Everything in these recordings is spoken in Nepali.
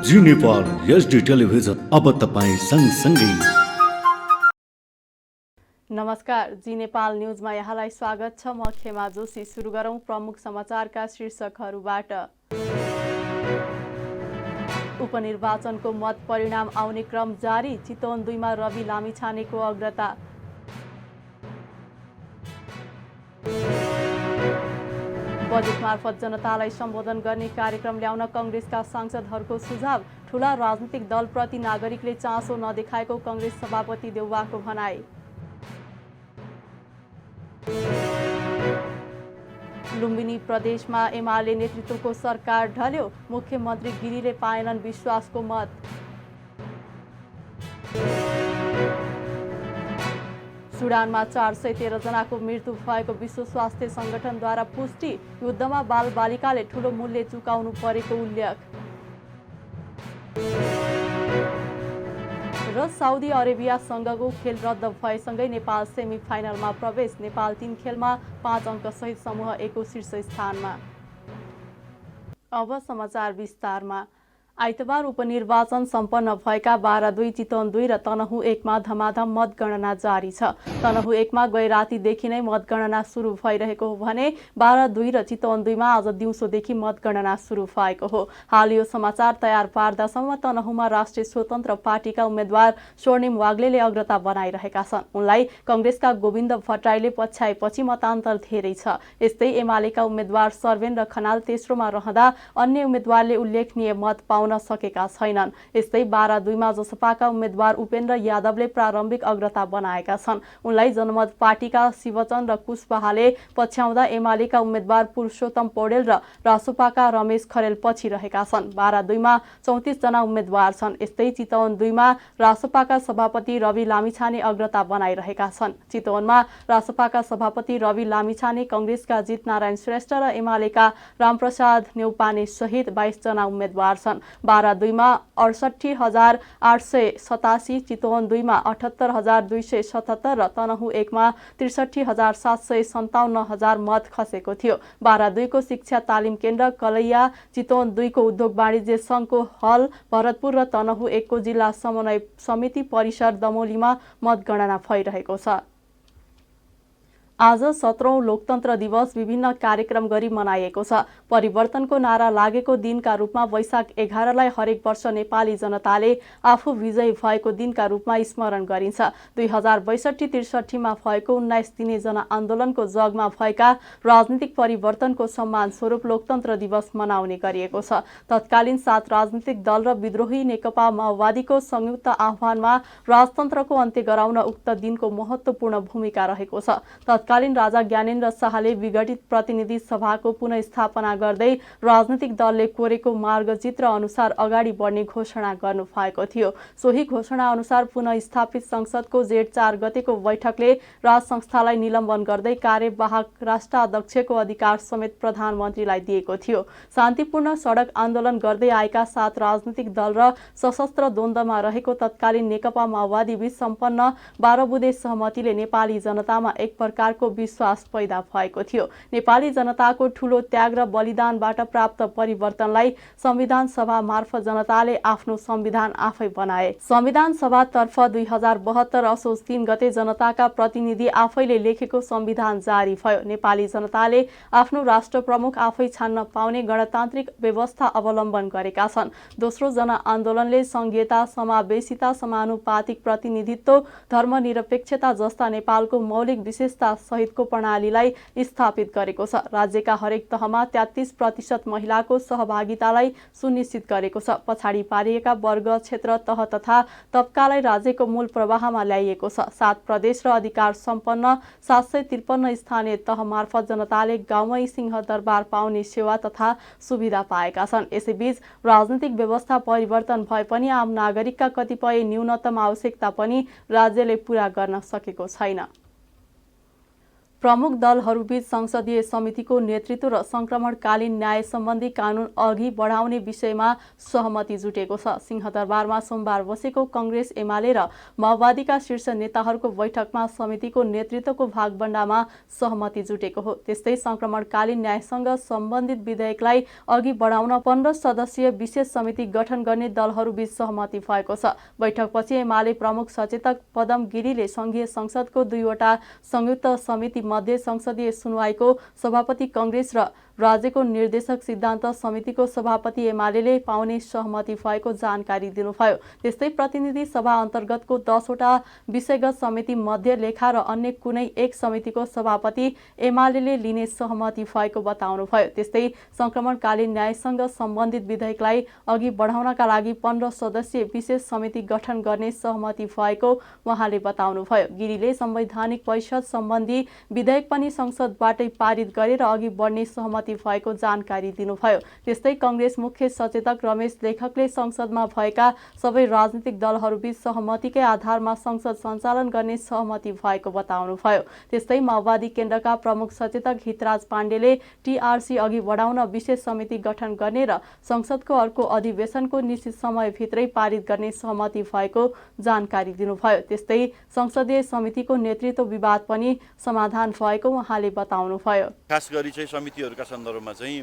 जी नेपाल एचडी टेलिभिजन अब तपाईं सँगसँगै। नमस्कार, जी नेपाल न्युजमा यहाँलाई स्वागत छ। म खेमा जोशी। सुरु गरौं प्रमुख समाचारका शीर्षकहरूबाट। उपनिर्वाचनको मत परिणाम आउने क्रम जारी। चितवन 2 मा रवि लामिछानेको अग्रता। बजेट मार्फत जनतालाई सम्बोधन गर्ने कार्यक्रम ल्याउन कांग्रेसका सांसदहरूको सुझाव। ठूला राजनीतिक दलप्रति नागरिकले चासो नदेखाएको कांग्रेस सभापति देउवाको भनाई। लुम्बिनी प्रदेशमा एमाले नेतृत्वको सरकार ढल्यो। मुख्यमन्त्री गिरीले पाएनन् विश्वासको मत। सुडानमा 413 जनाको मृत्यु भएको विश्व स्वास्थ्य संगठनद्वारा पुष्टि। युद्धमा बालबालिकाले ठूलो मूल्य चुकाउनु परेको उल्लेख। र साउदी अरेबियासँगको खेल रद्द भएसँगै नेपाल सेमी फाइनलमा प्रवेश। नेपाल 3 खेलमा 5 अङ्कसहित समूह 1 को शीर्ष स्थानमा। अब समाचार विस्तारमा। आइतबार उपनिर्वाचन सम्पन्न भएका 12-2 चितवन 2 र तनहुँ 1 मा धमाधम मतगणना जारी छ। तनहुँ 1 मा गए रातिदेखि नै मतगणना सुरु भइरहेको हो भने 12-2 र चितवन 2 मा आज दिउँसोदेखि मतगणना सुरु भएको हो। हाल यो समाचार तयार पार्दासम्म तनहुँमा राष्ट्रिय स्वतन्त्र पार्टीका उम्मेद्वार स्वर्णिम वाग्लेले अग्रता बनाइरहेका छन्। उनलाई कांग्रेसका गोविन्द भट्टराईले पछ्याएपछि मतान्तर धेरै छ। यस्तै एमालेका उम्मेद्वार सर्वेन्द्र खनाल तेस्रोमा रहँदा अन्य उम्मेद्वारले उल्लेखनीय मत पाउन सकेका छैनन्। यस्तै 12-2 मा जसपाका उम्मेद्वार उपेन्द्र यादवले प्रारम्भिक अग्रता बनाएका छन्। उनलाई जनमत पार्टीका शिवचन्द्र कुशवाहाले पछ्याउँदा एमालेका उम्मेद्वार पुरुषोत्तम पौडेल र रासोपाका रमेश खरेल पछि रहेका छन्। 12-2 मा 34 जना उम्मेद्वार छन्। यस्तै चितवन 2 मा रासोपाका सभापति रवि लामिछाने अग्रता बनाइरहेका छन्। चितवनमा रासोपाका सभापति रवि लामिछाने, कांग्रेसका जितनारायण श्रेष्ठ र एमालेका रामप्रसाद न्यौपाने सहित 22 जना उम्मेद्वार छन्। 12-2 मा 68,887, चितवन 2 मा 78,277 र तनहुँ 1 मा 63,757 मत खसेको थियो। 12-2 को शिक्षा तालिम केन्द्र कलैया, चितवन 2 को उद्योग वाणिज्य संघको हल भरतपुर र तनहुँ 1 को जिल्ला समन्वय समिति परिसर दमोलीमा मतगणना भइरहेको छ। आज 17औं लोकतन्त्र दिवस विभिन्न कार्यक्रम गरी मनाइएको छ। परिवर्तनको नारा लागेको दिनका रूपमा वैशाख 11 लाई हरेक वर्ष नेपाली जनताले आफू विजयी भएको दिनका रूपमा स्मरण गरिन्छ। 2062-63 मा भएको 19 दिने जनआन्दोलनको जगमा भएका राजनीतिक परिवर्तनको सम्मान स्वरूप लोकतन्त्र दिवस मनाउने गरिएको छ। तत्कालीन 7 राजनीतिक दल र विद्रोही नेकपा माओवादीको संयुक्त आह्वानमा राजतन्त्रको अन्त्य गराउन उक्त दिनको महत्त्वपूर्ण भूमिका रहेको छ। तत्कालीन राजा ज्ञानेन्द्र शाहले विघटित प्रतिनिधि सभाको पुनःस्थापना गर्दै राजनीतिक दलले कोरेको मार्गचित्र अनुसार अगाडि बढ्ने घोषणा गर्नु भएको थियो। सोही घोषणा अनुसार पुनःस्थापित संसदको जेठ 4 गतेको बैठकले राज संस्थालाई निलम्बन गर्दै कार्यवाहक राष्ट्राध्यक्षको अधिकार समेत प्रधानमन्त्रीलाई दिएको थियो। शान्तिपूर्ण सडक आन्दोलन गर्दै आएका 7 राजनीतिक दल र सशस्त्र द्वन्द्वमा रहेको तत्कालीन नेकपा माओवादी बीच सम्पन्न 12 बुँदे सहमतिले नेपाली जनतामा एक प्रकारको विश्वास पैदा भएको थियो। नेपाली जनताको ठूलो त्याग र बलिदानबाट प्राप्त परिवर्तनलाई संविधान सभा मार्फत जनताले आफ्नो संविधान आफै बनाए। संविधान सभातर्फ 2072 असोज 3 गते जनताका प्रतिनिधि आफैले लेखेको संविधान जारी भयो। नेपाली जनताले आफ्नो राष्ट्र प्रमुख आफै छान्न पाउने गणतान्त्रिक व्यवस्था अवलम्बन गरेका छन्। दोस्रो जनआन्दोलनले संघीयता, समावेशिता, समानुपातिक प्रतिनिधित्व, धर्मनिरपेक्षता जस्ता नेपालको मौलिक विशेषता सहितको प्रणालीलाई स्थापित गरेको छ। राज्यका हरेक तहमा 33% महिलाको सहभागितालाई सुनिश्चित गरेको छ। पछाडि पारिएका वर्ग, क्षेत्र, तह तथा तबकालाई राज्यको मूल प्रवाहमा ल्याइएको छ। 7 प्रदेश र अधिकार सम्पन्न 753 स्थानीय तह मार्फत जनताले गाउँमै सिंहदरबार पाउने सेवा तथा सुविधा पाएका छन्। यसैबीच राजनीतिक व्यवस्था परिवर्तन भए पनि आम नागरिकका कतिपय न्यूनतम आवश्यकता पनि राज्यले पूरा गर्न सकेको छैन। प्रमुख दलहरूबीच संसदीय समितिको नेतृत्व र संक्रमणकालीन न्याय सम्बन्धी कानून अघि बढाउने विषयमा सहमति जुटेको छ। सिंहदरबारमा सोमबार बसेको कांग्रेस, एमाले र माओवादीका शीर्ष नेताहरूको बैठकमा समितिको नेतृत्वको भागबण्डामा सहमति जुटेको हो। त्यस्तै संक्रमणकालीन न्यायसँग सम्बन्धित विधेयकलाई अघि बढाउन 15 सदस्यीय विशेष समिति गठन गर्ने दलहरूबीच सहमति भएको छ। बैठकपछि एमाले प्रमुख सचेतक पदम गिरीले संघीय संसदको 2वटा संयुक्त समिति मध्ये संसदीय सुनवाईको सभापति कांग्रेस र राज्यको निर्देशक सिद्धान्त समितिको सभापति एमाले पाउने सहमति भएको जानकारी दिनुभयो। त्यस्तै प्रतिनिधि सभा अन्तर्गतको 10 वटा विषयगत समिति मध्ये लेखा र अन्य कुनै एक समितिको सभापति एमाले लिने सहमति भएको बताउनुभयो। त्यस्तै संक्रमणकालीन न्यायसँग सम्बन्धित विधेयकलाई अघि बढाउनका लागि 15 सदस्यीय विशेष समिति गठन गर्ने सहमति भएको उहाँले बताउनुभयो। गिरीले संवैधानिक परिषद सम्बन्धी विधेयक पनि संसदबाटै पारित गरेर अघि बढ्ने सहमति भएको जानकारी दिनुभयो। त्यस्तै कांग्रेस मुख्य सचेतक रमेश लेखकले संसदमा भएका सबै राजनीतिक दलहरूबीच सहमतिकै आधारमा संसद सञ्चालन गर्ने सहमति भएको बताउनुभयो। त्यस्तै माओवादी केन्द्रका प्रमुख सचेतक हितराज पाण्डेले टीआरसी अघि बढाउन विशेष समिति गठन गर्ने र संसदको अर्को अधिवेशनको निश्चित समयभित्रै पारित गर्ने सहमति भएको जानकारी दिनुभयो। त्यस्तै संसदीय समितिको नेतृत्व विवाद पनि समाधान भएको उहाँले बताउनुभयो। खास गरी चाहिँ समितिहरूका सन्दर्भमा चाहिँ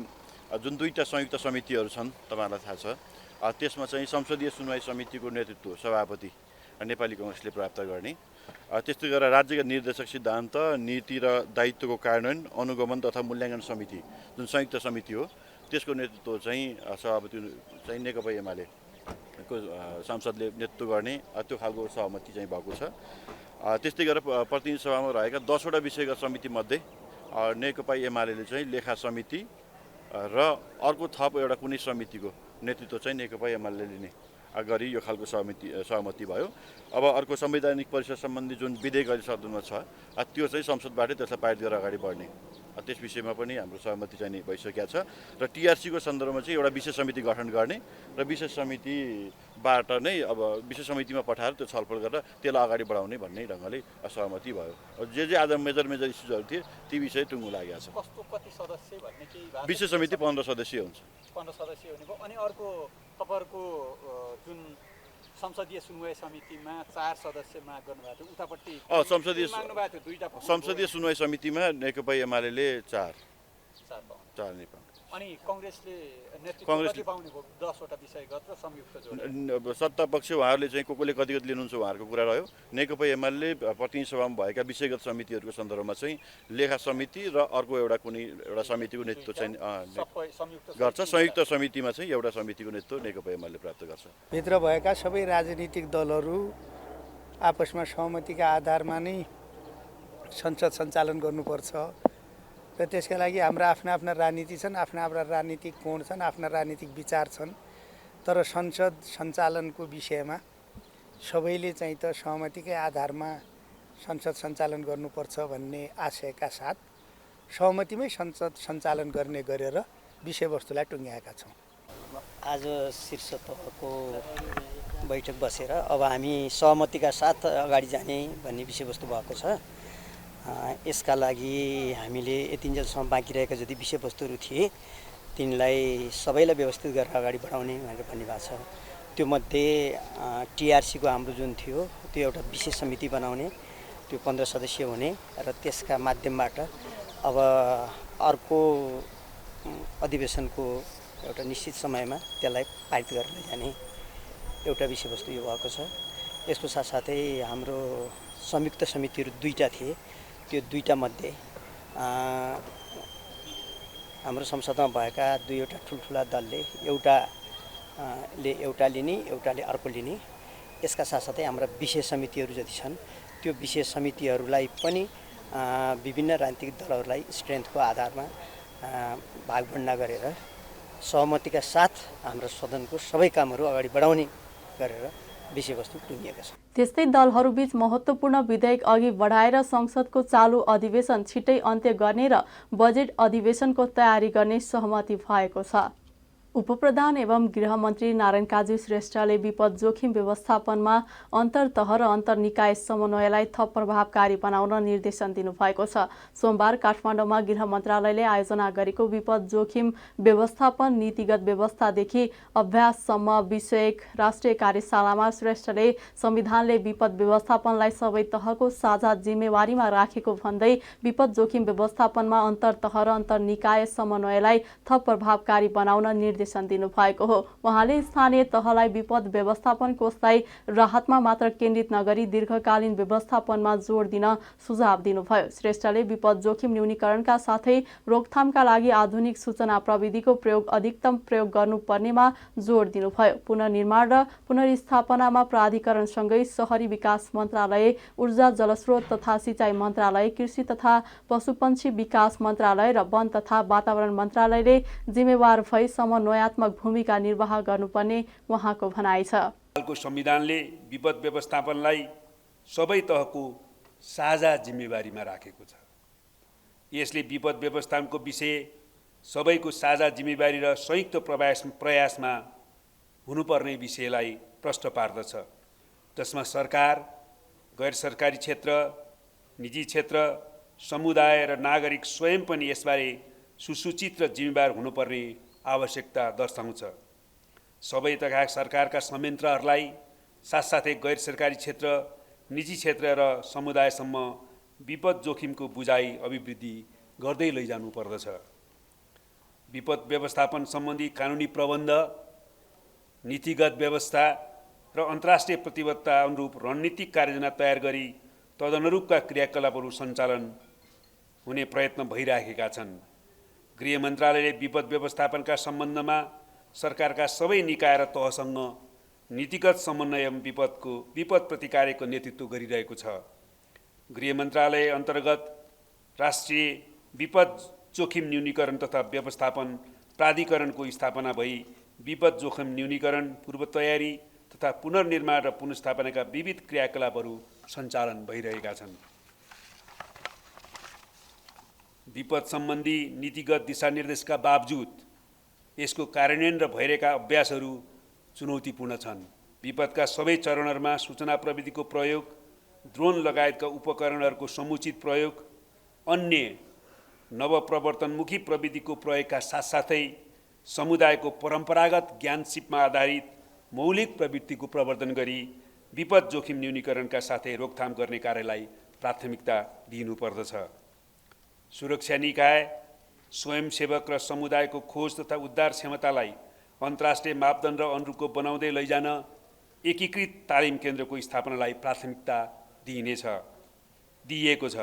जुन 2टा संयुक्त समितिहरू छन् तपाईहरुलाई थाहा छ, त्यसमा चाहिँ संसदीय सुनवाई समितिको नेतृत्व सभापति नेपाली कांग्रेसले प्राप्त गर्ने, त्यस्तै गरेर राज्यका निर्देशक सिद्धान्त, नीति र दायित्वको कार्यान्वयन, अनुगमन तथा मूल्याङ्कन समिति जुन संयुक्त समिति हो त्यसको नेतृत्व चाहिँ सभापति चाहिँ नेकपा एमाले को सांसदले नेतृत्व गर्ने त्यो खालको सहमति चाहिँ भएको छ। त्यस्तै गरेर प्रतिनिधि सभामा रहेका 10 वटा विषयगत समिति मध्ये नेकपा एमाले चाहिँ लेखा समिति र अर्को थप एउटा कुनै समितिको नेतृत्व चाहिँ नेकपा एमाले लिने गरी यो खालको सहमति भयो। अब अर्को संवैधानिक परिषद सम्बन्धी जुन विधेयक अहिले सदनमा छ त्यो चाहिँ संसदबाटै त्यसलाई पारित गरेर अगाडि बढ्ने त्यस विषयमा पनि हाम्रो सहमति चाहिँ भइसकेको छ र टीआरसीको सन्दर्भमा चाहिँ एउटा विशेष समिति गठन गर्ने र विशेष समितिबाट नै अब विशेष समितिमा पठाएर त्यो छलफल गरेर त्यसलाई अगाडि बढाउने भन्ने ढङ्गले सहमति भयो। जे आज मेजर इस्युजहरू थिए ती विषय टुङ्गो लागेको छ। कस्तो कति सदस्य भन्ने के विशेष समिति 15 सदस्य हुन्छ। 15 सदस्य हुने भयो। अनि अर्को तपाईहरुको जुन संसदीय सुनवाई समितिमा 4 सदस्य माग गर्नुभएको थियो उतापट्टि माग्नु भएको थियो 2टा संसदीय सुनवाई समितिमा नेकपा एमाले 4 नेपाल अनि कांग्रेसले नेतृत्व कति पाउने भयो 10 वटा विषयगत र संयुक्त जोडेर सत्ता पक्ष उहाँहरूले चाहिँ कोले कति लिनुहुन्छ उहाँहरूको कुरा रह्यो। नेकपा एमाले प्रतिनिधि सभामा भएका विषयगत समितिहरूको सन्दर्भमा चाहिँ लेखा समिति र अर्को एउटा कुनै एउटा समितिको नेतृत्व चाहिँ गर्छ। संयुक्त समितिमा चाहिँ एउटा समितिको नेतृत्व नेकपा एमाले प्राप्त गर्छ। भित्र भएका सबै राजनीतिक दलहरू आपसमा सहमतिका आधारमा नै संसद सञ्चालन गर्नुपर्छ र त्यसका लागि हाम्रा आफ्ना राजनीति छन्, आफ्ना राजनीतिक कोण छन्, आफ्ना राजनीतिक विचार छन्। तर संसद सञ्चालनको विषयमा सबैले चाहिँ त सहमतिकै आधारमा संसद सञ्चालन गर्नुपर्छ भन्ने आशयका साथ सहमतिमै संसद सञ्चालन गर्ने गरेर विषयवस्तुलाई टुङ्ग्याएका छौँ। आज शीर्ष तहको बैठक बसेर अब हामी सहमतिका साथ अगाडि जाने भन्ने विषयवस्तु भएको छ। यसका लागि हामीले यतिन्जेलसम्म बाँकी रहेका जति विषयवस्तुहरू थिए तिनलाई सबैलाई व्यवस्थित गरेर अगाडि बढाउने भनेर भन्नुभएको छ। त्यो मध्ये टीआरसीको हाम्रो जुन थियो त्यो एउटा विशेष समिति बनाउने, त्यो 15 सदस्यीय हुने र त्यसका माध्यमबाट अब अर्को अधिवेशनको एउटा निश्चित समयमा त्यसलाई पारित गरेर लैजाने एउटा विषयवस्तु यो भएको छ। यसको साथसाथै हाम्रो संयुक्त समितिहरू 2टा थिए, त्यो 2टा मध्ये हाम्रो संसदमा भएका 2वटा ठुल्ठुला दलले एउटा लिने, एउटाले अर्को लिने। यसका साथसाथै हाम्रा विशेष समितिहरू जति छन् त्यो विशेष समितिहरूलाई पनि विभिन्न राजनीतिक दलहरूलाई स्ट्रेन्थको आधारमा भागभण्डा गरेर सहमतिका साथ हाम्रो सदनको सबै कामहरू अगाडि बढाउने गरेर विषयवस्तु टुङ्गिएका छन्। त्यस्तै दलहरूबीच महत्त्वपूर्ण विधेयक अघि बढाएर संसदको चालु अधिवेशन छिट्टै अन्त्य गर्ने र बजेट अधिवेशनको तयारी गर्ने सहमति भएको छ। उपप्रधान एवं गृहमन्त्री नारायण काजी श्रेष्ठले विपद जोखिम व्यवस्थापनमा अन्तर्तह र अन्तर्निकाय समन्वयलाई थप प्रभावकारी बनाउन निर्देशन दिनुभएको छ। सोमबार काठमाडौँमा गृह मन्त्रालयले आयोजना गरेको विपद जोखिम व्यवस्थापन नीतिगत व्यवस्थादेखि अभ्याससम्म विषयक राष्ट्रिय कार्यशालामा श्रेष्ठले संविधानले विपद व्यवस्थापनलाई सबै तहको साझा जिम्मेवारीमा राखेको भन्दै विपद जोखिम व्यवस्थापनमा अन्तर्तह र अन्तर्निकाय समन्वयलाई थप प्रभावकारी बनाउन निर्देशन दिनुभएको हो। उहाँले स्थानीय तहलाई विपद व्यवस्थापन कोषलाई राहतमा मात्र केन्द्रित नगरी दीर्घकालीन व्यवस्थापनमा जोड दिन सुझाव दिनुभयो। श्रेष्ठले विपद जोखिम न्यूनीकरणका साथै रोकथामका लागि आधुनिक सूचना प्रविधिको प्रयोग अधिकतम प्रयोग गर्नुपर्नेमा जोड दिनुभयो। पुनर्निर्माण र पुनर्स्थापनामा प्राधिकरणसँगै शहरी विकास मन्त्रालय, ऊर्जा जलस्रोत तथा सिँचाइ मन्त्रालय, कृषि तथा पशुपन्छी विकास मन्त्रालय र वन तथा वातावरण मन्त्रालयले जिम्मेवार भई समन्वयात्मक भूमिका निर्वाह गर्नुपर्ने उहाँको भनाइ छ। हालको संविधानले विपद व्यवस्थापनलाई सबै तहको साझा जिम्मेवारीमा राखेको छ। यसले विपद व्यवस्थापनको विषय सबैको साझा जिम्मेवारी र संयुक्त प्रयासमा हुनुपर्ने विषयलाई प्रश्न पार्दछ, जसमा सरकार, गैर सरकारी क्षेत्र, निजी क्षेत्र, समुदाय र नागरिक स्वयं पनि यसबारे सुसूचित र जिम्मेवार हुनुपर्ने आवश्यकता दर्शाउँछ। सबै तहका सरकारका संयन्त्रहरूलाई साथसाथै गैर सरकारी क्षेत्र, निजी क्षेत्र र समुदायसम्म विपद जोखिमको बुझाइ अभिवृद्धि गर्दै लैजानु पर्दछ। विपद व्यवस्थापन सम्बन्धी कानुनी प्रबन्ध, नीतिगत व्यवस्था र अन्तर्राष्ट्रिय प्रतिबद्धता अनुरूप रणनीतिक कार्ययोजना तयार गरी तदनुरूपका क्रियाकलापहरू सञ्चालन हुने प्रयत्न भइरहेका छन्। गृह मन्त्रालयले विपद व्यवस्थापनका सम्बन्धमा सरकारका सबै निकाय र तहसँग नीतिगत समन्वय एवं विपद प्रतिकारको नेतृत्व गरिरहेको छ। गृह मन्त्रालय अन्तर्गत राष्ट्रिय विपद जोखिम न्यूनीकरण तथा व्यवस्थापन प्राधिकरणको स्थापना भई विपद जोखिम न्यूनीकरण, पूर्व तयारी तथा पुनर्निर्माण र पुनर्स्थापनाका विविध क्रियाकलापहरू सञ्चालन भइरहेका छन्। विपद सम्बन्धी नीतिगत दिशानिर्देशका बावजुद यसको कार्यान्वयन र भइरहेका अभ्यासहरू चुनौतीपूर्ण छन्। विपदका सबै चरणहरूमा सूचना प्रविधिको प्रयोग, ड्रोन लगायतका उपकरणहरूको समुचित प्रयोग, अन्य नवप्रवर्तनमुखी प्रविधिको प्रयोगका साथसाथै समुदायको परम्परागत ज्ञानसिपमा आधारित मौलिक प्रवृत्तिको प्रवर्धन गरी विपद जोखिम न्यूनीकरणका साथै रोकथाम गर्ने कार्यलाई प्राथमिकता दिनुपर्दछ। सुरक्षा निकाय, स्वयंसेवक र समुदायको खोज तथा उद्धार क्षमतालाई अन्तर्राष्ट्रिय मापदण्ड र अनुरूपको बनाउँदै लैजान एकीकृत तालिम केन्द्रको स्थापनालाई प्राथमिकता दिइएको छ।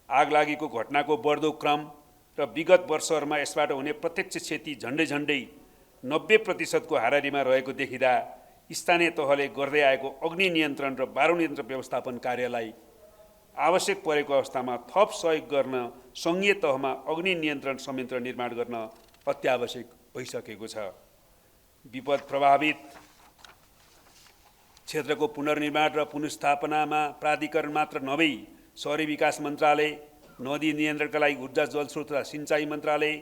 आगलागीको घटनाको बढ्दो क्रम र विगत वर्षहरूमा यसबाट हुने प्रत्यक्ष क्षति झन्डै 90% को हाराहारीमा रहेको देखिँदा स्थानीय तहले गर्दै आएको अग्नि नियन्त्रण र बारुद नियन्त्रण व्यवस्थापन कार्यलाई आवश्यक परेको अवस्थामा थप सहयोग गर्न सङ्घीय तहमा अग्नि नियन्त्रण संयन्त्र निर्माण गर्न अत्यावश्यक भइसकेको छ। विपद प्रभावित क्षेत्रको पुनर्निर्माण र पुनर्स्थापनामा प्राधिकरण मात्र नभई शहरी विकास मन्त्रालय, नदी नियन्त्रणका लागि ऊर्जा जलस्रोत र सिँचाइ मन्त्रालय,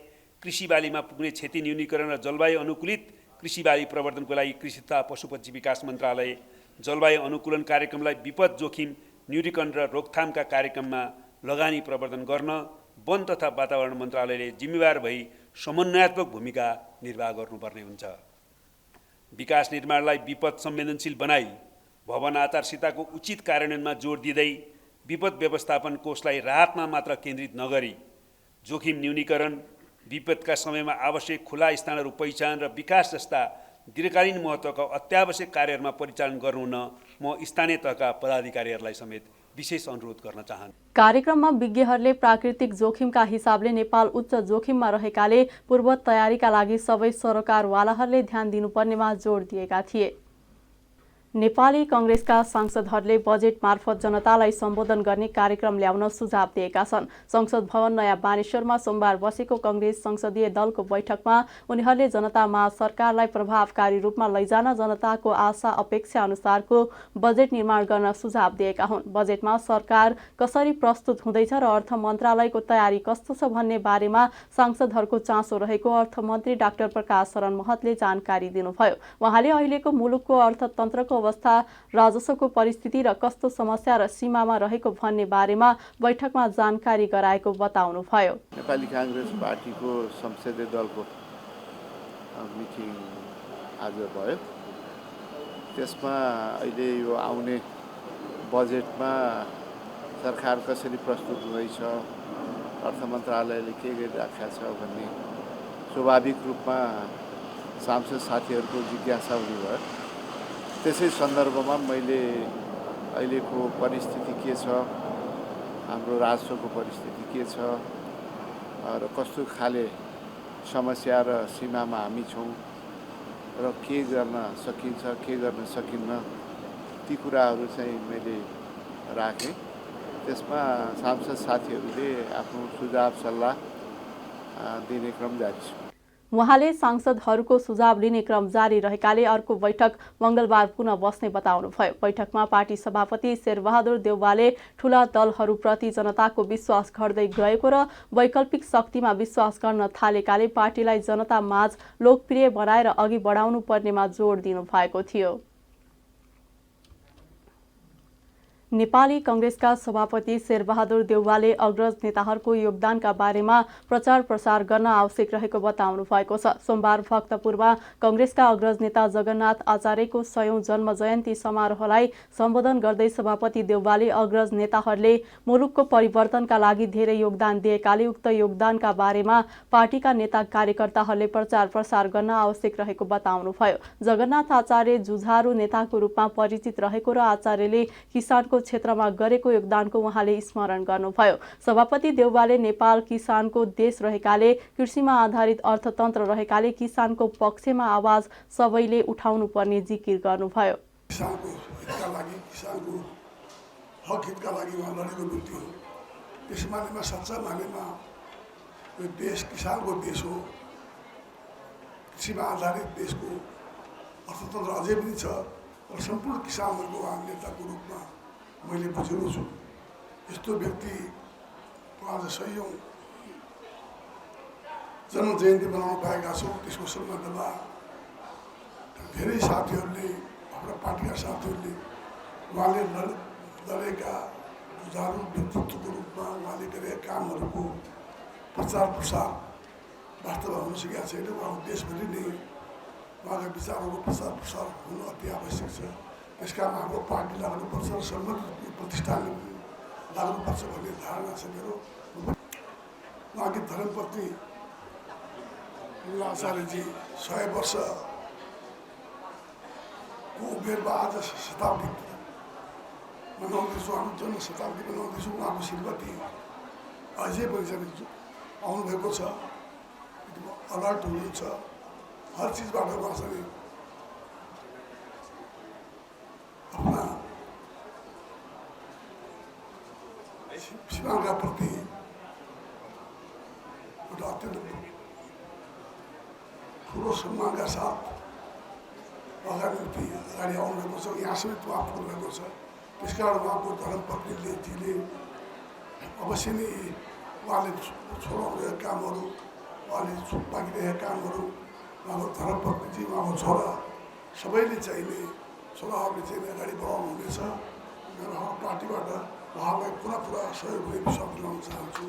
कृषि बालीमा पुग्ने क्षति न्यूनीकरण र जलवायु अनुकूलित कृषि बाली प्रवर्धनको लागि कृषि तथा पशुपक्षी विकास मन्त्रालय, जलवायु अनुकूलन कार्यक्रमलाई विपद जोखिम न्यूनीकरण र रोकथामका कार्यक्रममा लगानी प्रवर्धन गर्न वन तथा वातावरण मन्त्रालयले जिम्मेवार भई समन्वयात्मक भूमिका निर्वाह गर्नुपर्ने हुन्छ। विकास निर्माणलाई विपद संवेदनशील बनाई भवन आधारसिताको उचित कार्यान्वयनमा जोड दिँदै विपद व्यवस्थापन कोषलाई राहतमा मात्र केन्द्रित नगरी जोखिम न्यूनीकरण, विपदका समयमा आवश्यक खुला स्थानहरू पहिचान र विकास जस्ता दीर्घकालीन महत्त्वका अत्यावश्यक कार्यहरूमा परिचालन गर्नुहुन म स्थानीय तहका पदाधिकारीहरूलाई समेत विशेष अनुरोध गर्न चाहन्छु। कार्यक्रममा विज्ञहरूले प्राकृतिक जोखिमका हिसाबले नेपाल उच्च जोखिममा रहेकाले पूर्व तयारीका लागि सबै सरकारवालाहरूले ध्यान दिनुपर्नेमा जोड दिएका थिए। नेपाली कांग्रेसका सांसदहरूले बजेट मार्फत जनतालाई सम्बोधन गर्ने कार्यक्रम ल्याउन सुझाव दिएका छन्। संसद भवन नयाँ बानेश्वरमा सोमबार बसेको कांग्रेस संसदीय दलको बैठकमा उनीहरूले जनतामा सरकारलाई प्रभावकारी रूपमा लैजान जनताको आशा अपेक्षा अनुसारको बजेट निर्माण गर्न सुझाव दिएका हुन्। बजेटमा सरकार कसरी प्रस्तुत हुँदैछ र अर्थ मन्त्रालयको तयारी कस्तो छ भन्ने बारेमा सांसदहरूको चासो रहेको अर्थमन्त्री डाक्टर प्रकाश शरण महतले जानकारी दिनुभयो। उहाँले अहिलेको मुलुकको अर्थतन्त्रको अवस्था, राजस्वको परिस्थिति र कस्तो समस्या र सीमामा रहेको भन्ने बारेमा बैठकमा जानकारी गराएको बताउनुभयो। नेपाली कांग्रेस पार्टीको संसदीय दलको मिटिङ आज भयो। त्यसमा अहिले यो आउने बजेटमा सरकार कसरी प्रस्तुत हुँदैछ, अर्थ मन्त्रालयले के गरिराखेको छ भन्ने स्वाभाविक रूपमा सांसद साथीहरूको जिज्ञासा हुने भयो। त्यसै सन्दर्भमा मैले अहिलेको परिस्थिति के छ, हाम्रो राजस्वको परिस्थिति के छ र कस्तो खाले समस्या र सीमामा हामी छौँ र के गर्न सकिन्छ, के गर्न सकिन्न, ती कुराहरू चाहिँ मैले राखेँ। त्यसमा सांसद साथीहरूले आफ्नो सुझाव सल्लाह दिने क्रम जारी छ। उहाँले सांसदहरूको सुझाव लिने क्रम जारी रहेकाले अर्को बैठक मंगलबार पुनः बस्ने बताउनुभयो। बैठकमा पार्टी सभापति शेरबहादुर देउवाले ठूला दलहरूप्रति जनताको विश्वास घट्दै गएको र वैकल्पिक शक्तिमा विश्वास गर्न थालेकाले पार्टीलाई जनता माझ लोकप्रिय बनाएर अघि बढाउनु पर्नेमा जोड दिनुभएको थियो। नेपाली कांग्रेसका सभापति शेरबहादुर देउवाले अग्रज नेताहरूको योगदानका बारेमा प्रचार प्रसार गर्न आवश्यक रहेको बताउनु भएको छ। सोमबार भक्तपुरमा कांग्रेसका अग्रज नेता जगन्नाथ आचार्यको 100औं जन्म जयन्ती समारोहलाई सम्बोधन गर्दै सभापति देउवाले अग्रज नेताहरूले मुलुकको परिवर्तनका लागि धेरै योगदान दिएकाले उक्त योगदानका बारेमा पार्टीका नेता कार्यकर्ताहरूले प्रचार प्रसार गर्न आवश्यक रहेको बताउनुभयो। जगन्नाथ आचार्य जुझारू नेताको रूपमा परिचित रहेको र आचार्यले किसानको क्षेत्रमा गरेको योगदानको उहाँले स्मरण गर्नुभयो। सभापति देउवाले नेपाल किसानको देश रहेकाले, कृषिमा आधारित अर्थतन्त्र रहेकाले किसानको पक्षमा आवाज सबैले उठाउनु पर्ने जिकिर गर्नुभयो। किसानको हितका लागि, किसानको हक हितका लागि उहाँ लडेको व्यक्ति हो। त्यस मानेमा, सच्चा मानेमा यो देश किसानको देश हो। कृषिमा आधारित देशको अर्थतन्त्र अझै पनि छ र सम्पूर्ण किसानहरूको उहाँ नेताको रूपमा मैले बुझेको छु। यस्तो व्यक्तिको आज 100औं जन्म जयन्ती बनाउन पाएका छौँ। त्यसको सम्बन्धमा धेरै साथीहरूले, हाम्रा पार्टीका साथीहरूले उहाँले लडेका जुझारू व्यक्तित्वको रूपमा उहाँले गरेका कामहरूको प्रचार प्रसार वास्तवमा हुन सकेका छैन। उहाँको देशभरि नै उहाँका विचारहरूको प्रचार प्रसार हुन अति आवश्यक छ। त्यसकारण हाम्रो पार्टी लाग्नुपर्छ र सम्बन्धित प्रतिष्ठानले लाग्नुपर्छ भन्ने धारणा छ मेरो। उहाँकी धर्मपत्नी आचार्यजी 100 वर्षको उमेरमा आज शताब्दी मनाउँदैछौँ, हाम्रो जन्म शताब्दी मनाउँदैछौँ। उहाँको श्रीमती अझै पनि आउनुभएको छ, अलर्ट हुनुहुन्छ, हर चिजबाट उहाँ चाहिँ आफ्ना सीमाका प्रति एउटा अत्यन्त ठुलो सम्मानका साथ अगाडि आउनुभएको छ। यहाँ समेत उहाँ पुग्नुभएको छ। त्यसकारण उहाँको धर्मपत्नीले जीले अवश्य नै उहाँले छोडाउनेका कामहरू, उहाँले बाँकिरहेका कामहरू, उहाँको धर्मपत्नीजी, उहाँको छोरा सबैले चाहिने छोराहरूले चाहिँ अगाडि बढाउनु हुनेछ। मेरो पार्टीबाट उहाँलाई पुरा सहयोग हुने विश्वास दिलाउन चाहन्छु।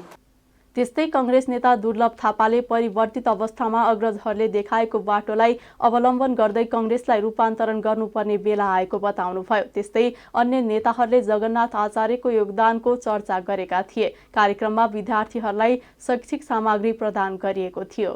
त्यस्तै कांग्रेस नेता दुर्लभ थापाले परिवर्तित अवस्थामा अग्रजहरूले देखाएको बाटोलाई अवलम्बन गर्दै कांग्रेसलाई रूपान्तरण गर्नुपर्ने बेला आएको बताउनुभयो। त्यस्तै अन्य नेताहरूले जगन्नाथ आचार्यको योगदानको चर्चा गरेका थिए। कार्यक्रममा विद्यार्थीहरूलाई शैक्षिक सामग्री प्रदान गरिएको थियो।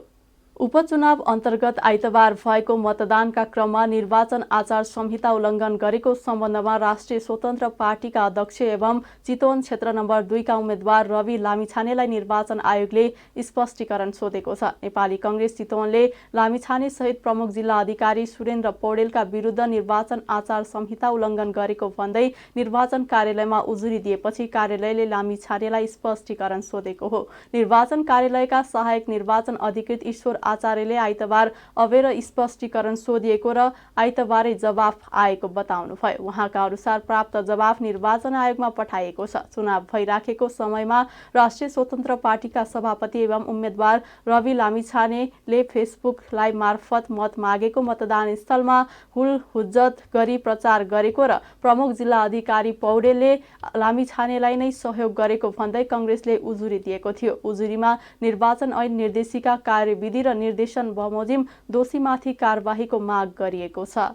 उपचुनाव अन्तर्गत आइतबार भएको मतदानका क्रममा निर्वाचन आचार संहिता उल्लङ्घन गरेको सम्बन्धमा राष्ट्रिय स्वतन्त्र पार्टीका अध्यक्ष एवं चितवन क्षेत्र नम्बर 2 का उम्मेद्वार रवि लामिछानेलाई निर्वाचन आयोगले स्पष्टीकरण सोधेको छ। नेपाली कांग्रेस चितवनले लामिछाने सहित प्रमुख जिल्ला अधिकारी सुरेन्द्र पौडेलका विरुद्ध निर्वाचन आचार संहिता उल्लङ्घन गरेको भन्दै निर्वाचन कार्यालयमा उजुरी दिएपछि कार्यालयले लामिछानेलाई स्पष्टीकरण सोधेको हो। निर्वाचन कार्यालयका सहायक निर्वाचन अधिकृत ईश्वर आचार्यले आइतबार अबेर स्पष्टीकरण सोधिएको र आइतबारै जवाफ आएको बताउनुभयो। उहाँका अनुसार प्राप्त जवाफ निर्वाचन आयोगमा पठाइएको छ। चुनाव भइराखेको समयमा राष्ट्रिय स्वतन्त्र पार्टीका सभापति एवं उम्मेद्वार रवि लामिछानेले फेसबुक लाइभ मार्फत मत मागेको मतदान स्थलमा हुलहुज्जत गरी प्रचार गरेको र प्रमुख जिल्ला अधिकारी पौडेलले लामिछानेलाई नै सहयोग गरेको भन्दै कांग्रेसले उजुरी दिएको थियो। उजुरीमा निर्वाचन ऐन निर्देशिका कार्यविधि र निर्देशन बमोजिम दोषीमाथि कारबाहीको माग गरिएको छ।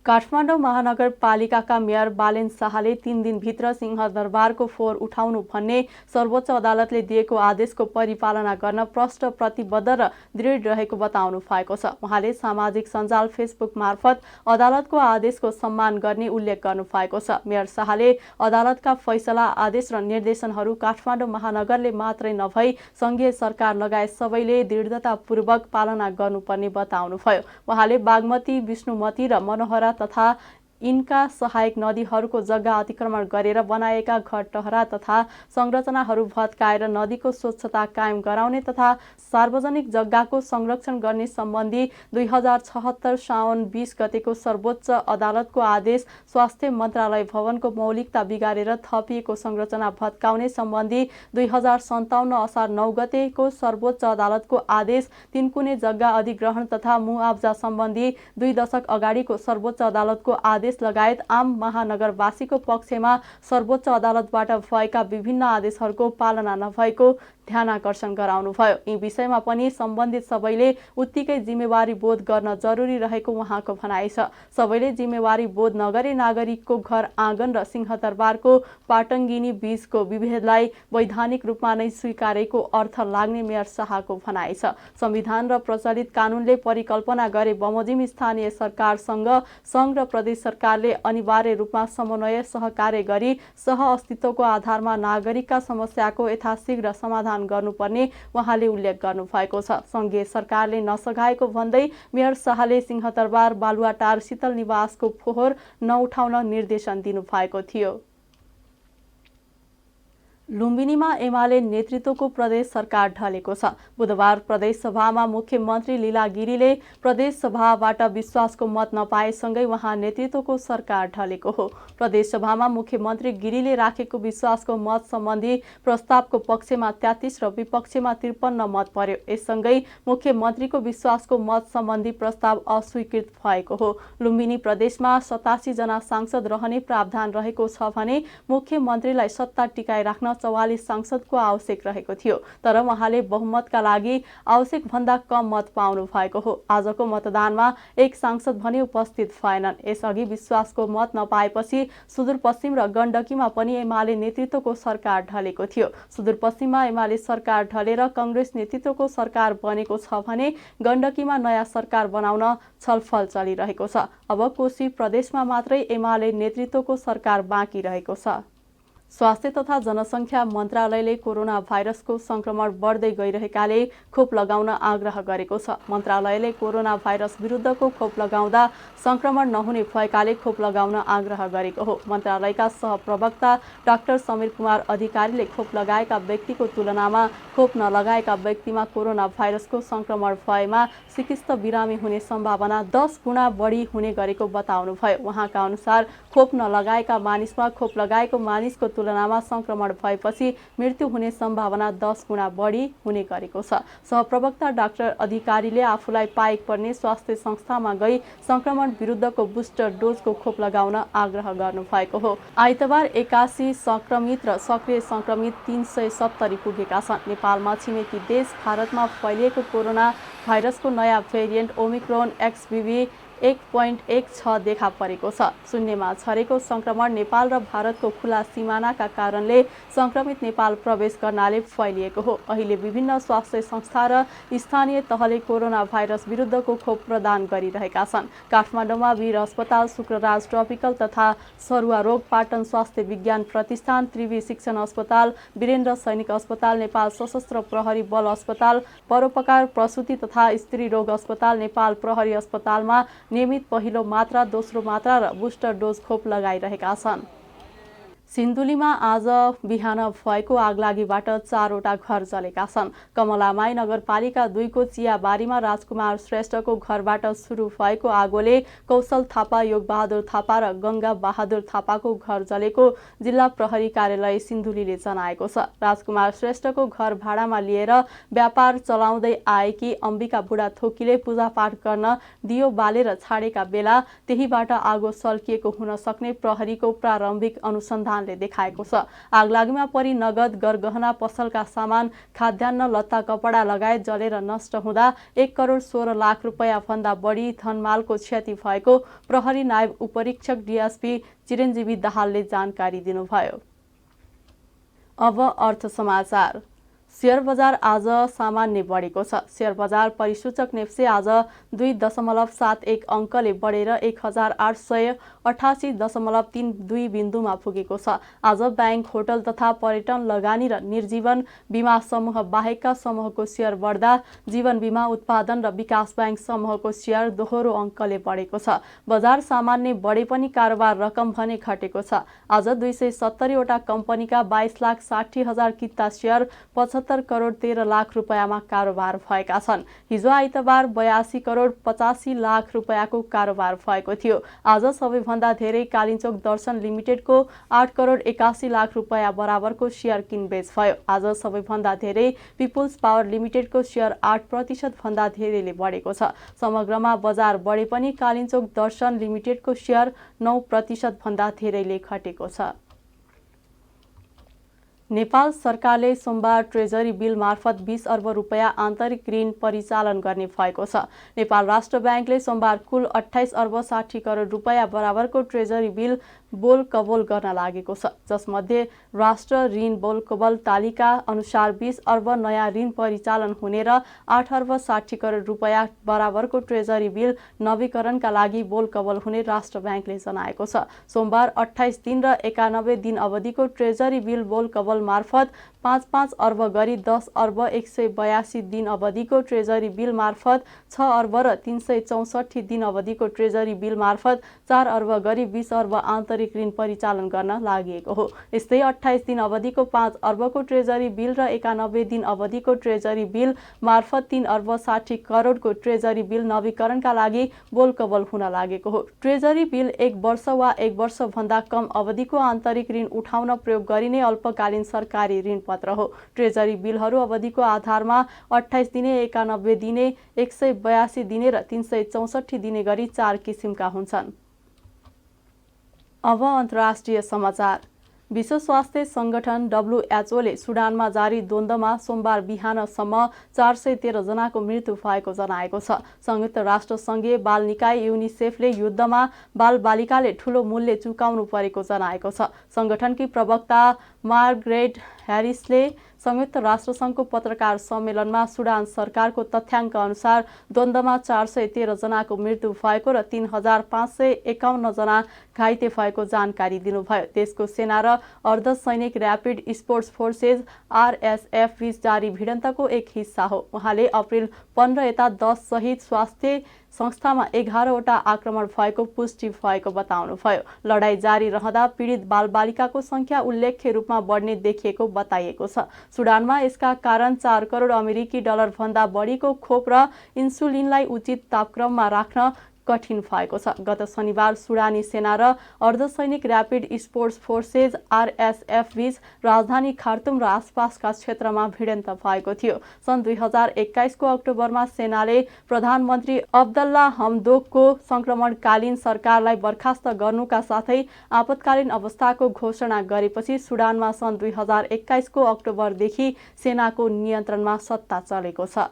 काठमाडौँ महानगरपालिकाका मेयर बालेन शाहले 3 दिनभित्र सिंहदरबारको फोहोर उठाउनु भन्ने सर्वोच्च अदालतले दिएको आदेशको परिपालना गर्न प्रष्ट प्रतिबद्ध र दृढ रहेको बताउनु भएको छ। उहाँले सामाजिक सञ्जाल फेसबुक मार्फत अदालतको आदेशको सम्मान गर्ने उल्लेख गर्नु भएको छ। मेयर शाहले अदालतका फैसला, आदेश र निर्देशनहरू काठमाडौँ महानगरले मात्रै नभई संघीय सरकार लगायत सबैले दृढतापूर्वक पालना गर्नुपर्ने बताउनुभयो। उहाँले बागमती, विष्णुमती र मनोहरा तथा यिनका सहायक नदीहरूको जग्गा अतिक्रमण गरेर बनाएका घरटहरा तथा संरचनाहरू भत्काएर नदीको स्वच्छता कायम गराउने तथा सार्वजनिक जग्गाको संरक्षण गर्ने सम्बन्धी 2076 साउन 20 गतेको सर्वोच्च अदालतको आदेश, स्वास्थ्य मन्त्रालय भवनको मौलिकता बिगारेर थपिएको संरचना भत्काउने सम्बन्धी 2057 असार 9 गतेको सर्वोच्च अदालतको आदेश, तिनकुने जग्गा अधिग्रहण तथा मुआब्जा सम्बन्धी 2 दशक अगाडिको सर्वोच्च अदालतको आदेश लगायत आम महानगरवासीको पक्षमा सर्वोच्च अदालतबाट भएका विभिन्न आदेशहरूको पालना नभएको ध्यानाकर्षण गराउनुभयो। यी विषयमा पनि सम्बन्धित सबैले उत्तिकै जिम्मेवारी बोध गर्न जरुरी रहेको उहाँको भनाइ छ। सबैले जिम्मेवारी बोध नगरे नागरिकको घर आँगन र सिंहदरबारको पाटङ्गिनी बीचको विभेदलाई वैधानिक रूपमा नै स्वीकारेको अर्थ लाग्ने मेयर शाहको भनाइ छ। संविधान र प्रचलित कानूनले परिकल्पना गरे बमोजिम स्थानीय सरकारसँग संघ र प्रदेश सरकारले अनिवार्य रूपमा समन्वय सहकार्य गरी सह-अस्तित्वको आधारमा नागरिकका समस्याको यथाशीघ्र समाधान गर्नुपर्ने उहाँले उल्लेख गर्नु भएको छ। संघीय सरकारले नसघाएको भन्दै मेयर शाहले सिंहदरबार, बालुवाटार, शीतल निवासको फोहोर नउठाउन निर्देशन दिनु भएको थियो। लुम्बिनीमा एमाले नेतृत्वको प्रदेश सरकार ढलेको छ। बुधबार प्रदेश सभामा मुख्यमन्त्री लीला गिरीले प्रदेश सभाबाट विश्वासको मत नपाएसँगै उहाँ नेतृत्वको सरकार ढलेको हो। प्रदेश सभामा मुख्यमन्त्री गिरीले राखेको विश्वासको मत सम्बन्धी प्रस्तावको पक्षमा 33 र विपक्षमा 53 मत पर्यो। यससँगै मुख्यमन्त्रीको विश्वासको मत सम्बन्धी प्रस्ताव अस्वीकृत भएको हो। लुम्बिनी प्रदेशमा 87 जना सांसद रहने प्रावधान रहेको छ भने मुख्यमन्त्रीलाई सत्ता टिकाइ राख्न 44 सांसदको आवश्यक रहेको थियो, तर उहाँले बहुमतका लागि आवश्यक भन्दा कम मत पाउनु भएको हो। आजको मतदानमा 1 सांसद भने उपस्थित भएनन्। यसअघि विश्वासको मत नपाएपछि सुदूरपश्चिम र गण्डकीमा पनि एमाले नेतृत्वको सरकार ढलेको थियो। सुदूरपश्चिममा एमाले सरकार ढलेर कांग्रेस नेतृत्वको सरकार बनेको छ भने गण्डकीमा नयाँ सरकार बनाउन छलफल चलिरहेको छ। अब कोशी प्रदेशमा मात्रै एमाले नेतृत्वको सरकार बाँकी रहेको छ। स्वास्थ्य तथा जनसङ्ख्या मन्त्रालयले कोरोना भाइरसको संक्रमण बढ्दै गइरहेकाले खोप लगाउन आग्रह गरेको छ। मन्त्रालयले कोरोना भाइरस विरुद्धको खोप लगाउँदा संक्रमण नहुने भएकाले खोप लगाउन आग्रह गरेको हो। मन्त्रालयका सहप्रवक्ता डाक्टर समीर कुमार अधिकारीले खोप लगाएका व्यक्तिको तुलनामा खोप नलगाएका व्यक्तिमा कोरोना भाइरसको संक्रमण भएमा चिकित्सा बिरामी हुने सम्भावना 10 गुणा बढी हुने गरेको बताउनुभयो। उहाँका अनुसार खोप नलगाएका मानिसमा खोप लगाएको मानिसको तुलनामा संक्रमण भएपछि मृत्यु हुने सम्भावना 10 गुणा बढी हुने गरेको छ। सहप्रवक्ता डाक्टर अधिकारीले आफूलाई पाएक पर्ने स्वास्थ्य संस्थामा गई संक्रमण विरुद्धको बुस्टर डोजको खोप लगाउन आग्रह गर्नुभएको हो। आइतबार 81 संक्रमित र सक्रिय संक्रमित 370 पुगेका छन्। नेपालमा छिमेकी देश भारतमा फैलिएको कोरोना भाइरसको नयाँ भेरिएन्ट ओमिक्रोन XBB 1.16 देखा परेको छ। शून्यमा छरेको संक्रमण नेपाल र भारतको खुला सिमानाका कारणले संक्रमित नेपाल प्रवेश गर्नाले फैलिएको हो। अहिले विभिन्न स्वास्थ्य संस्था र स्थानीय तहले कोरोना भाइरस विरुद्धको खोप प्रदान गरिरहेका छन्। काठमाडौँमा वीर अस्पताल, शुक्रराज ट्रपिकल तथा सरुवा रोग, पाटन स्वास्थ्य विज्ञान प्रतिष्ठान, त्रिवी शिक्षण अस्पताल, वीरेन्द्र सैनिक अस्पताल, नेपाल सशस्त्र प्रहरी बल अस्पताल, परोपकार प्रसुति तथा स्त्री रोग अस्पताल, नेपाल प्रहरी अस्पतालमा नियमित पहिलो मात्रा, दोस्रो मात्रा र बुस्टर डोज खोप लगाइरहेका छन्। सिन्धुलीमा आज बिहान भएको आगलागीबाट 4वटा घर जलेका छन्। कमलामाई नगरपालिका 2 को चियाबारीमा राजकुमार श्रेष्ठको घरबाट सुरु भएको आगोले कौशल थापा, योगबहादुर थापा र गंगा बहादुर थापाको घर जलेको जिल्ला प्रहरी कार्यालय सिन्धुलीले जनाएको छ। राजकुमार श्रेष्ठको घर भाडामा लिएर व्यापार चलाउँदै आएकी अम्बिका बुढा थोकीले पूजापाठ गर्न दियो बालेर छाडेका बेला त्यहीबाट आगो सल्किएको हुन सक्ने प्रहरीको प्रारम्भिक अनुसन्धान देखाएको छ। आगलागीमा परि नगद, गरगहना, पसलका सामान, खाद्यान्न, लत्ता, कपडा लगायत जलेर नष्ट हुँदा 1 करोड 16 लाख रुपैयाँ भन्दा बढी धनमालको क्षति भएको प्रहरी नायब उपरीक्षक डीएसपी चिरञ्जीवी दाहालले जानकारी दिनुभयो। अब अर्थ समाचार। शेयर बजार आज सामान्य बढेको छ। शेयर बजार परिसूचक नेप्से आज 2.71 अङ्कले बढेर 1888.32 बिन्दुमा पुगेको छ। आज बैंक, होटल तथा पर्यटन लगानी र निर्जीवन बीमा समूह बाहेकका समूहको शेयर बढ्दा जीवन बीमा उत्पादन र विकास बैंक समूहको शेयर दोहोरो अङ्कले बढेको छ। बजार सामान्य बढे पनि कारोबार रकम भने घटेको छ। आज 270 वटा कम्पनीका 22,60,000 किता शेयर 75 करोड 13 लाख रुपैयाँमा कारोबार भएका छन्। हिजो आइतबार 82 करोड 85 लाख रुपैयाँको कारोबार भएको थियो। आज सबैभन्दा धेरै कालिचोक दर्शन लिमिटेडको 8 करोड 81 लाख रुपैयाँ बराबरको शेयर किनबेच भयो। आज सबैभन्दा धेरै पिपुल्स पावर लिमिटेडको शेयर 8% भन्दा धेरैले बढेको छ। समग्रमा बजार बढे पनि कालिचोक दर्शन लिमिटेडको शेयर 9% भन्दा धेरैले घटेको छ। नेपाल सरकारले सोमबार ट्रेजरी बिल मार्फत 20 अर्ब रुपैयाँ आन्तरिक ऋण परिचालन गर्ने भएको छ। नेपाल राष्ट्र ब्याङ्कले सोमबार कुल 28 अर्ब 60 करोड रुपैयाँ बराबरको ट्रेजरी बिल बोल कबोल गर्न लागेको छ। जसमध्ये राष्ट्र ऋण बोल कबोल तालिका अनुसार 20 अर्ब नयाँ ऋण परिचालन हुने र 8 अर्ब 60 करोड रुपैयाँ बराबरको ट्रेजरी बिल नवीकरणका लागि बोल कबोल हुने राष्ट्र ब्याङ्कले जनाएको छ। सोमबार 28 दिन र 91 दिन अवधिको ट्रेजरी बिल बोल कबोल मार्फत 5-5 अर्ब गरी 10 अर्ब 182 दिन अवधिको ट्रेजरी बिल मार्फत 6 अर्ब र 364 दिन अवधिको ट्रेजरी बिल मार्फत 4 अर्ब गरी 20 अर्ब आन्तरिक ऋण परिचालन गर्न लागि हो। यस्तै 28 दिन अवधिको 5 अर्बको ट्रेजरी बिल र 91 दिन अवधिको ट्रेजरी बिल मार्फत 3 अर्ब 60 करोडको ट्रेजरी बिल नवीकरणका लागि बोल कबोल हुन लागेको हो। ट्रेजरी बिल 1 वर्ष वा 1 वर्ष भन्दा कम अवधिको आन्तरिक ऋण उठाउन प्रयोग गरिने अल्पकालीन सरकारी ऋण पत्र हो। ट्रेजरी बिलहरू अवधिको आधारमा 28 दिने, 91 दिने, 182 दिने र 364 दिने गरी 4 किसिमका हुन्छन्। अब अन्तर्राष्ट्रिय समाचार। विश्व स्वास्थ्य संगठन WHOले सुडानमा जारी द्वन्द्वमा सोमबार बिहानसम्म 413 जनाको मृत्यु भएको जनाएको छ। संयुक्त राष्ट्र संघीय बाल निकाय युनिसेफले युद्धमा बालबालिकाले ठूलो मूल्य चुकाउनु परेको जनाएको छ। संगठनकी प्रवक्ता मार्गरेट ह्यारिसले संयुक्त राष्ट्रसङ्घको पत्रकार सम्मेलनमा सुडान सरकारको तथ्याङ्क अनुसार द्वन्द्वमा 413 जनाको मृत्यु भएको र 3551 जना घाइते भएको जानकारी दिनुभयो। देशको सेना र अर्धसैनिक र्यापिड स्पोर्ट्स फोर्सेस RSF बीच जारी भिडन्तको एक हिस्सा हो। उहाँले अप्रिल 15 यता 10 सहित स्वास्थ्य संस्थामा 11 वटा आक्रमण भएको पुष्टि भएको बताउनुभयो। लडाई जारी रहँदा पीडित बालबालिकाको संख्या उल्लेख्य रूपमा बढ्ने देखिएको बताइएको छ। सुडानमा यसका कारण 4 करोड अमेरिकी डलर भन्दा बढीको खोप र इन्सुलिनलाई उचित तापक्रममा राख्न कठिन भएको छ। गत शनिबार सुडानी सेना र अर्धसैनिक र्यापिड स्पोर्ट्स फोर्सेस RSF बीच राजधानी खार्तुम र आसपासका क्षेत्रमा भिडन्त भएको थियो। सन् 2021 को अक्टोबरमा सेनाले प्रधानमन्त्री अब्दुल्ला हमदोकको संक्रमणकालीन सरकारलाई बर्खास्त गर्नुका साथै आपतकालीन अवस्थाको घोषणा गरेपछि सुडानमा सन् 2021 को अक्टोबरदेखि सेनाको नियन्त्रणमा सत्ता चलेको छ।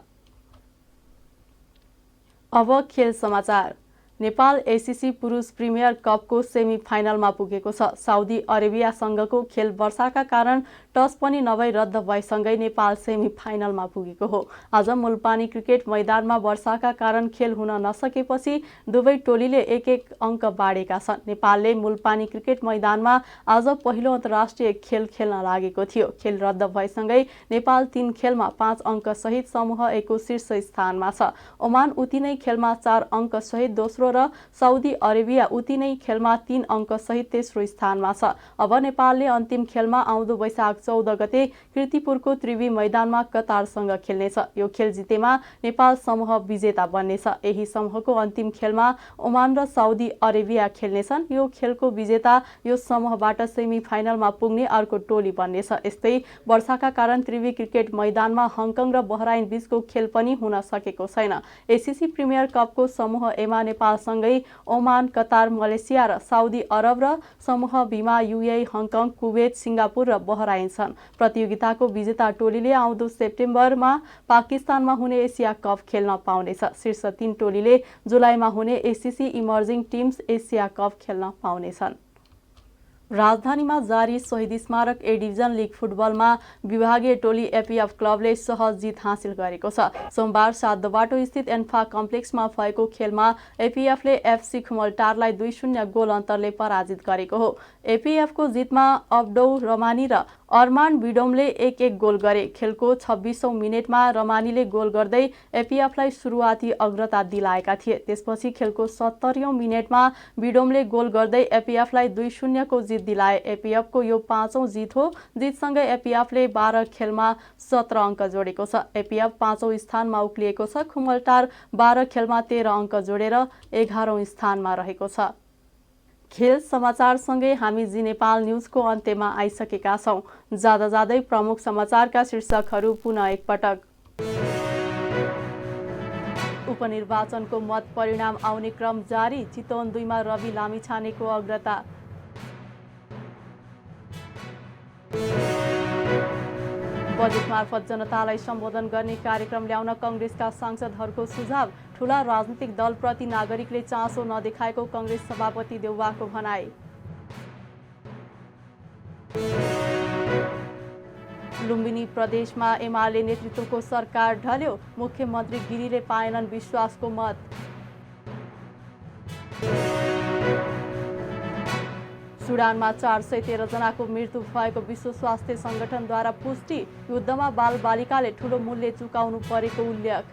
अब खेल समाचार। नेपाल एसीसी पुरुष प्रिमियर कपको सेमी फाइनलमा पुगेको छ। साउदी अरेबियासँगको खेल वर्षाका कारण टस पनि नभई रद्द भएसँगै नेपाल सेमी फाइनलमा पुगेको हो। आज मुलपानी क्रिकेट मैदानमा वर्षाका कारण खेल हुन नसकेपछि दुवै टोलीले एक एक अङ्क बाँडेका छन्। नेपालले मुलपानी क्रिकेट मैदानमा आज पहिलो अन्तर्राष्ट्रिय खेल खेल्न लागेको थियो। खेल रद्द भएसँगै नेपाल 3 खेलमा 5 अङ्क सहित समूह A को शीर्ष स्थानमा छ। ओमान उति नै खेलमा 4 अङ्क सहित दोस्रो र साउदी अरेबिया उति नै खेलमा 3 अङ्क सहित तेस्रो स्थानमा छ। अब नेपालले अन्तिम खेलमा आउँदो वैशाख 14 गते कीर्तिपुरको त्रिवी मैदानमा कतारसँग खेल्नेछ। यो खेल जितेमा नेपाल समूह विजेता बन्नेछ। यही समूहको अन्तिम खेलमा ओमान र साउदी अरेबिया खेल्नेछन्। यो खेलको विजेता यो समूहबाट सेमी फाइनलमा पुग्ने अर्को टोली बन्नेछ। यस्तै वर्षाका कारण त्रिवी क्रिकेट मैदानमा हङकङ र बहराइन बीचको खेल पनि हुन सकेको छैन। एसीसी प्रिमियर कपको समूह एमा नेपालसँगै ओमान, कतार, मलेसिया र साउदी अरब र समूह बीमा युएई, हङकङ, कुवेत, सिङ्गापुर र बहराइन छन्। प्रतियोगिताको विजेता टोलीले आउँदो सेप्टेम्बरमा पाकिस्तानमा हुने एसिया कप खेल्न पाउनेछ। शीर्ष 3 टोलीले जुलाईमा हुने ACC emerging teams Asia cup खेल्न पाउनेछन्। राजधानीमा जारी शहीद स्मारक ए डिभिजन लिग फुटबलमा विभागीय टोली एपीएफ क्लबले सहज जित हासिल गरेको छ। सोमबार 7 बाटो स्थित एन्फा कम्प्लेक्समा भएको खेलमा एपीएफले एफसी खुमलटारलाई 2-0 गोल अन्तरले पराजित गरेको हो। एपीएफको जितमा अब्दौ रमानी र अरमान बिडोमले 1-1 गोल गरे। खेलको 26औं मिनेटमा रमानीले गोल गर्दै एपीएफलाई सुरुवाती अग्रता दिलाएका थिए। त्यसपछि खेलको 70औं मिनेटमा बिडोमले गोल गर्दै एपीएफलाई 2-0 को जित दिलाए। एपीएफको यो 5औं जित हो। जितसँगै एपीएफले 12 खेलमा 17 अङ्क जोडेको छ। एपीएफ 5औं स्थानमा उक्लिएको छ। खुमलटार 12 खेलमा 13 अङ्क जोडेर 11औं स्थानमा रहेको छ। खेल समाचारसँगै हामी जी नेपाल न्युजको अन्त्यमा आइसकेका छौं। जाँदा जाँदै प्रमुख समाचारका शीर्षकहरू पुनः एकपटक। उपनिर्वाचनको मत परिणाम आउने क्रम जारी। चितवन 2 मा रवि लामिछानेको अग्रता। बजेट मार्फत जनतालाई सम्बोधन गर्ने कार्यक्रम ल्याउन कङ्ग्रेसका सांसदहरूको सुझाव। ठूला राजनीतिक दलप्रति नागरिकले चासो नदेखाएको कङ्ग्रेस सभापति देउवाको भनाई। लुम्बिनी प्रदेशमा एमाले नेतृत्वको सरकार ढल्यो। मुख्यमन्त्री गिरीले पाएनन् विश्वासको मत। सुडानमा 413 जनाको मृत्यु भएको विश्व स्वास्थ्य सङ्गठनद्वारा पुष्टि। युद्धमा बालबालिकाले ठूलो मूल्य चुकाउनु परेको उल्लेख।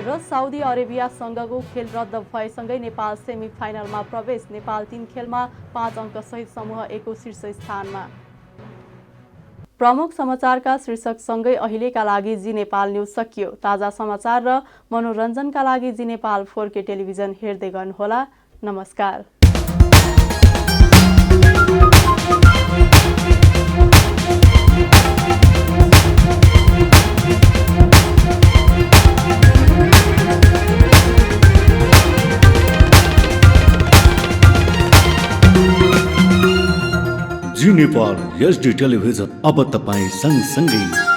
र साउदी अरेबियासँगको खेल रद्द भएसँगै नेपाल सेमी फाइनलमा प्रवेश। नेपाल 3 खेलमा 5 अङ्क सहित समूह A को शीर्ष स्थानमा। प्रमुख समाचारका शीर्षकसँगै अहिलेका लागि जी नेपाल न्युज सकियो। ताजा समाचार र मनोरञ्जनका लागि जी नेपाल 4K टेलिभिजन हेर्दै गर्नुहोला। नमस्कार। जी नेपाल HD टेलिभिजन अब तपाईँ सँगसँगै